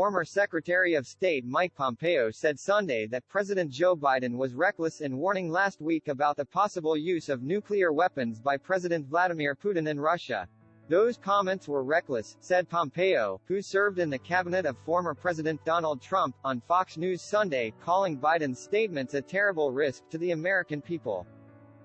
Former Secretary of State Mike Pompeo said Sunday that President Joe Biden was reckless in warning last week about the possible use of nuclear weapons by President Vladimir Putin in Russia. Those comments were reckless, said Pompeo, who served in the cabinet of former President Donald Trump, on Fox News Sunday, calling Biden's statements a terrible risk to the American people.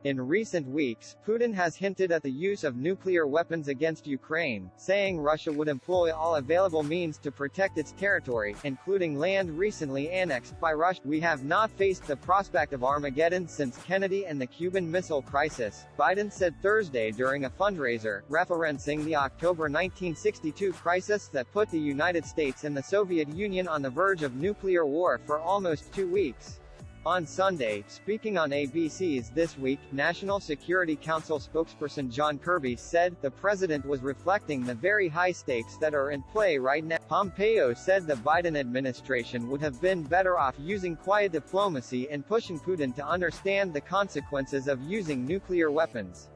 In recent weeks, Putin has hinted at the use of nuclear weapons against Ukraine, saying Russia would employ all available means to protect its territory, including land recently annexed by Russia. We have not faced the prospect of Armageddon since Kennedy and the Cuban Missile Crisis, Biden said Thursday during a fundraiser, referencing the October 1962 crisis that put the United States and the Soviet Union on the verge of nuclear war for almost 2 weeks. On Sunday, speaking on ABC's This Week, National Security Council spokesperson John Kirby said, the president was reflecting the very high stakes that are in play right now. Pompeo said the Biden administration would have been better off using quiet diplomacy and pushing Putin to understand the consequences of using nuclear weapons.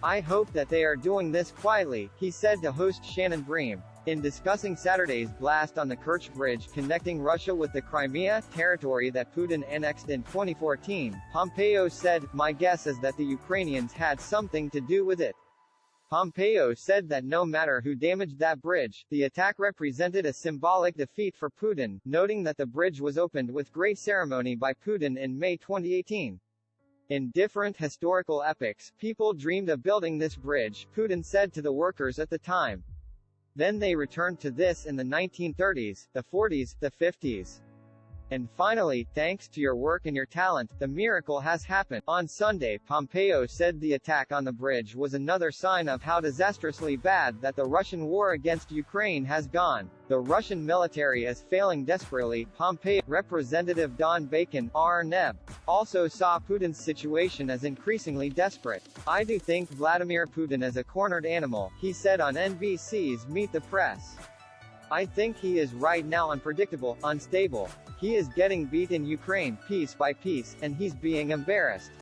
I hope that they are doing this quietly, he said to host Shannon Bream. In discussing Saturday's blast on the Kerch Bridge connecting Russia with the Crimea, territory that Putin annexed in 2014, Pompeo said, my guess is that the Ukrainians had something to do with it. Pompeo said that no matter who damaged that bridge, the attack represented a symbolic defeat for Putin, noting that the bridge was opened with great ceremony by Putin in May 2018. In different historical epochs, people dreamed of building this bridge, Putin said to the workers at the time. Then they returned to this in the 1930s, the 40s, the 50s. And finally, thanks to your work and your talent, the miracle has happened. On Sunday, Pompeo said the attack on the bridge was another sign of how disastrously bad that the Russian war against Ukraine has gone. The Russian military is failing desperately, Pompeo. Representative Don Bacon, R.Neb, also saw Putin's situation as increasingly desperate. I do think Vladimir Putin is a cornered animal, he said on NBC's Meet the Press. I think he is right now unpredictable, unstable. He is getting beat in Ukraine, piece by piece, and he's being embarrassed.